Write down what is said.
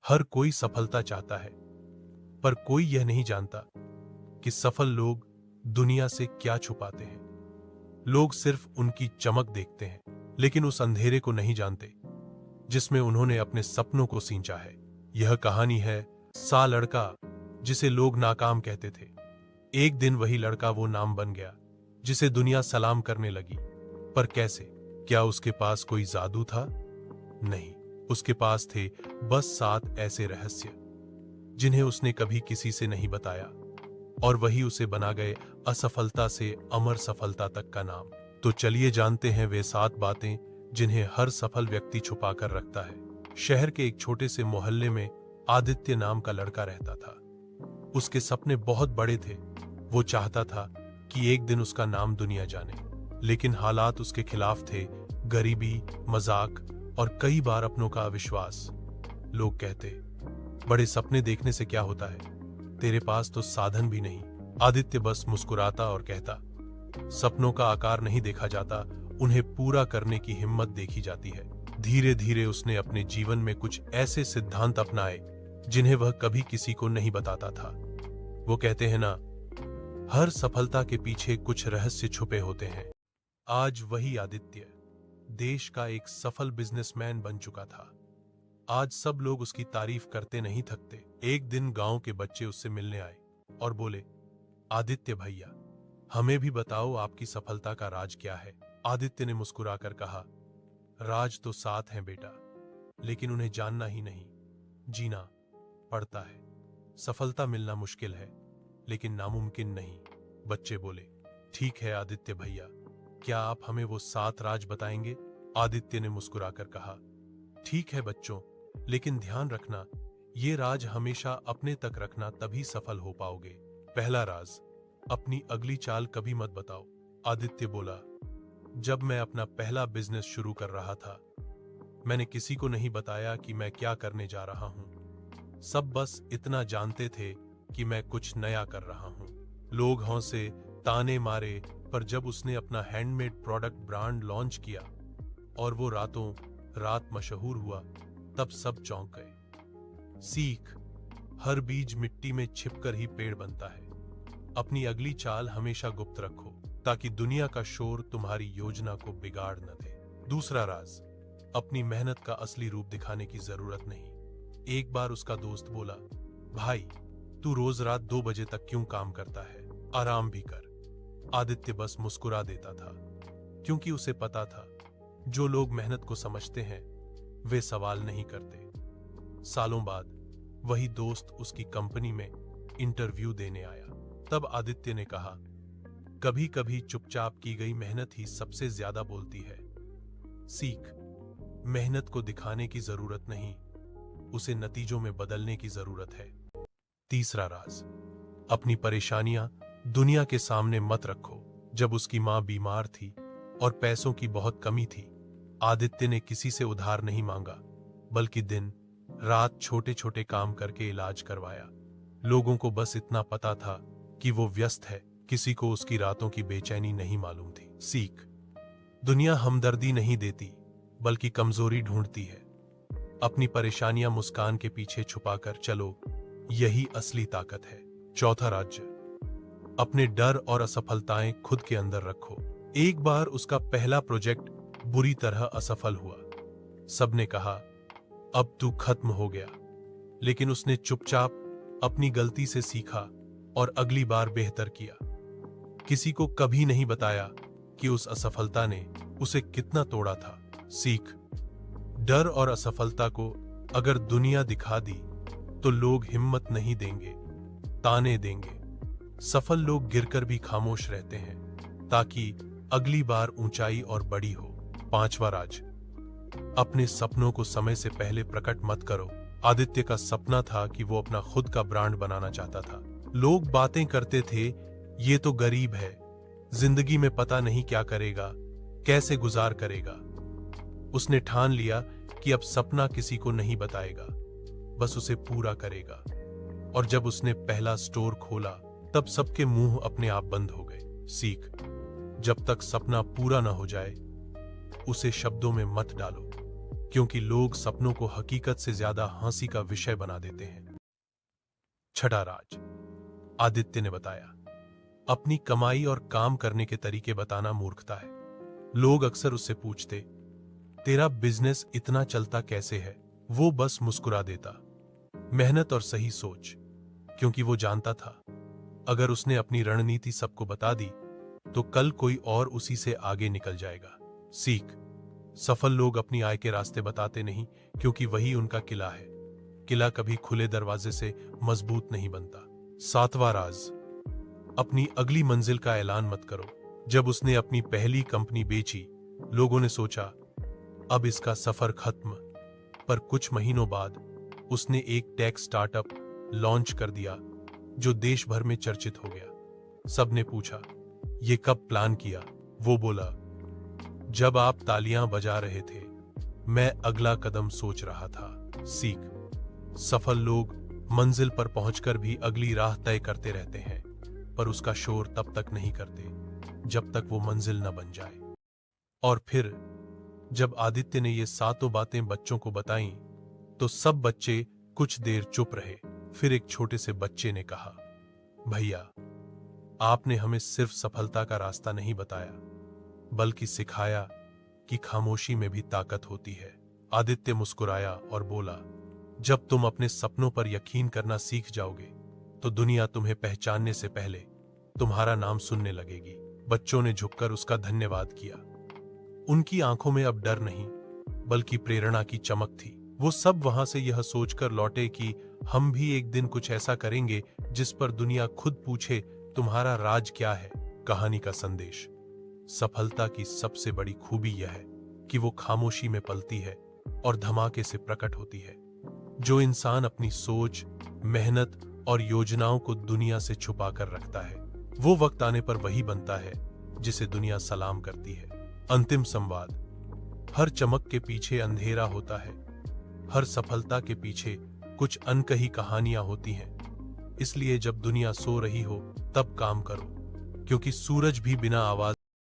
हर कोई सफलता चाहता है, पर कोई यह नहीं जानता कि सफल लोग दुनिया से क्या छुपाते हैं। लोग सिर्फ उनकी चमक देखते हैं, लेकिन उस अंधेरे को नहीं जानते जिसमें उन्होंने अपने सपनों को सींचा है। यह कहानी है सा लड़का जिसे लोग नाकाम कहते थे। एक दिन वही लड़का वो नाम बन गया जिसे दुनिया सलाम करने लगी। पर कैसे? क्या उसके पास कोई जादू था? नहीं, उसके पास थे बस 7 ऐसे रहस्य जिन्हें उसने कभी किसी से नहीं बताया, और वही उसे बना गए असफलता से अमर सफलता तक का नाम। तो चलिए जानते हैं वे 7 बातें जिन्हें हर सफल व्यक्ति छुपा कर रखता है। शहर के एक छोटे से मोहल्ले में आदित्य नाम का लड़का रहता था। उसके सपने बहुत बड़े थे। वो चाहता था कि एक दिन उसका नाम दुनिया जाने, लेकिन हालात उसके खिलाफ थे। गरीबी, मजाक और कई बार अपनों का अविश्वास। लोग कहते, बड़े सपने देखने से क्या होता है, तेरे पास तो साधन भी नहीं। आदित्य बस मुस्कुराता और कहता, सपनों का आकार नहीं देखा जाता, उन्हें पूरा करने की हिम्मत देखी जाती है। धीरे धीरे उसने अपने जीवन में कुछ ऐसे सिद्धांत अपनाए जिन्हें वह कभी किसी को नहीं बताता था। वो कहते हैं ना, हर सफलता के पीछे कुछ रहस्य छुपे होते हैं। आज वही आदित्य देश का एक सफल बिजनेसमैन बन चुका था। आज सब लोग उसकी तारीफ करते नहीं थकते। एक दिन गांव के बच्चे उससे मिलने आए और बोले, आदित्य भैया, हमें भी बताओ आपकी सफलता का राज क्या है। आदित्य ने मुस्कुराकर कहा, राज तो 7 हैं बेटा, लेकिन उन्हें जानना ही नहीं, जीना पड़ता है। सफलता मिलना मुश्किल है, लेकिन नामुमकिन नहीं। बच्चे बोले, ठीक है आदित्य भैया, क्या आप हमें वो 7 राज बताएंगे? आदित्य ने मुस्कुराकर कहा, ठीक है बच्चों, लेकिन ध्यान रखना, ये राज हमेशा अपने तक रखना, तभी सफल हो पाओगे। पहला राज, अपनी अगली चाल कभी मत बताओ। आदित्य बोला, जब मैं अपना पहला बिजनेस शुरू कर रहा था, मैंने किसी को नहीं बताया कि मैं क्या करने जा रहा हूं। सब बस इतना जानते थे कि मैं कुछ नया कर रहा हूं। लोग हंसे, ताने मारे, पर जब उसने अपना हैंडमेड प्रोडक्ट ब्रांड लॉन्च किया और वो रातों रात मशहूर हुआ, तब सब चौंक गए। सीख, हर बीज मिट्टी में छिपकर ही पेड़ बनता है। अपनी अगली चाल हमेशा गुप्त रखो, ताकि दुनिया का शोर तुम्हारी योजना को बिगाड़ न दे। दूसरा राज, अपनी मेहनत का असली रूप दिखाने की जरूरत नहीं। एक बार उसका दोस्त बोला, भाई तू रोज रात 2 बजे तक क्यों काम करता है, आराम भी कर। आदित्य बस मुस्कुरा देता था, क्योंकि उसे पता था जो लोग मेहनत को समझते हैं वे सवाल नहीं करते। सालों बाद वही दोस्त उसकी कंपनी में इंटरव्यू देने आया। तब आदित्य ने कहा, कभी कभी चुपचाप की गई मेहनत ही सबसे ज्यादा बोलती है। सीख, मेहनत को दिखाने की जरूरत नहीं, उसे नतीजों में बदलने की जरूरत है। तीसरा राज, अपनी परेशानियां दुनिया के सामने मत रखो। जब उसकी मां बीमार थी और पैसों की बहुत कमी थी, आदित्य ने किसी से उधार नहीं मांगा, बल्कि दिन रात छोटे छोटे काम करके इलाज करवाया। लोगों को बस इतना पता था कि वो व्यस्त है, किसी को उसकी रातों की बेचैनी नहीं मालूम थी। सीख, दुनिया हमदर्दी नहीं देती, बल्कि कमजोरी ढूंढती है। अपनी परेशानियां मुस्कान के पीछे छुपाकर चलो, यही असली ताकत है। चौथा राज्य, अपने डर और असफलताएं खुद के अंदर रखो। एक बार उसका पहला प्रोजेक्ट बुरी तरह असफल हुआ। सबने कहा, अब तू खत्म हो गया, लेकिन उसने चुपचाप अपनी गलती से सीखा और अगली बार बेहतर किया। किसी को कभी नहीं बताया कि उस असफलता ने उसे कितना तोड़ा था। सीख, डर और असफलता को अगर दुनिया दिखा दी तो लोग हिम्मत नहीं देंगे, ताने देंगे। सफल लोग गिरकर भी खामोश रहते हैं, ताकि अगली बार ऊंचाई और बड़ी हो। पांचवा राज, अपने सपनों को समय से पहले प्रकट मत करो। आदित्य का सपना था कि वो अपना खुद का ब्रांड बनाना चाहता था। लोग बातें करते थे, ये तो गरीब है, जिंदगी में पता नहीं क्या करेगा, कैसे गुजार करेगा। उसने ठान लिया कि अब सपना किसी को नहीं बताएगा, बस उसे पूरा करेगा। और जब उसने पहला स्टोर खोला, तब सबके मुंह अपने आप बंद हो गए। सीख, जब तक सपना पूरा ना हो जाए, उसे शब्दों में मत डालो, क्योंकि लोग सपनों को हकीकत से ज्यादा हंसी का विषय बना देते हैं। छठा राज, आदित्य ने बताया, अपनी कमाई और काम करने के तरीके बताना मूर्खता है। लोग अक्सर उससे पूछते, तेरा बिजनेस इतना चलता कैसे है? वो बस मुस्कुरा देता, मेहनत और सही सोच, क्योंकि वो जानता था अगर उसने अपनी रणनीति सबको बता दी तो कल कोई और उसी से आगे निकल जाएगा। सीख, सफल लोग अपनी आय के रास्ते बताते नहीं, क्योंकि वही उनका किला है। किला कभी खुले दरवाजे से मजबूत नहीं बनता। सातवां राज, अपनी अगली मंजिल का ऐलान मत करो। जब उसने अपनी पहली कंपनी बेची, लोगों ने सोचा अब इसका सफर खत्म, पर कुछ महीनों बाद उसने एक टेक स्टार्टअप लॉन्च कर दिया जो देश भर में चर्चित हो गया। सबने पूछा, ये कब प्लान किया? वो बोला, जब आप तालियां बजा रहे थे, मैं अगला कदम सोच रहा था। सीख, सफल लोग मंजिल पर पहुंचकर भी अगली राह तय करते रहते हैं, पर उसका शोर तब तक नहीं करते जब तक वो मंजिल न बन जाए। और फिर जब आदित्य ने ये सातों बातें बच्चों को बताईं, तो सब बच्चे कुछ देर चुप रहे। फिर एक छोटे से बच्चे ने कहा, भैया, आपने हमें सिर्फ सफलता का रास्ता नहीं बताया, बल्कि सिखाया कि खामोशी में भी ताकत होती है। आदित्य मुस्कुराया और बोला, जब तुम अपने सपनों पर यकीन करना सीख जाओगे, तो दुनिया तुम्हें पहचानने से पहले तुम्हारा नाम सुनने लगेगी। बच्चों ने झुककर उसका धन्यवाद किया। उनकी आंखों में अब डर नहीं, बल्कि प्रेरणा की चमक थी। वो सब वहां से यह सोचकर लौटे कि हम भी एक दिन कुछ ऐसा करेंगे जिस पर दुनिया खुद पूछे, तुम्हारा राज क्या है? कहानी का संदेश, सफलता की सबसे बड़ी खूबी यह है कि वो खामोशी में पलती है और धमाके से प्रकट होती है। जो इंसान अपनी सोच, मेहनत और योजनाओं को दुनिया से छुपा कर रखता है, वो वक्त आने पर वही बनता है जिसे दुनिया सलाम करती है। अंतिम संवाद, हर चमक के पीछे अंधेरा होता है, हर सफलता के पीछे कुछ अनकही कहानियां होती हैं। इसलिए जब दुनिया सो रही हो तब काम करो, क्योंकि सूरज भी बिना आवाज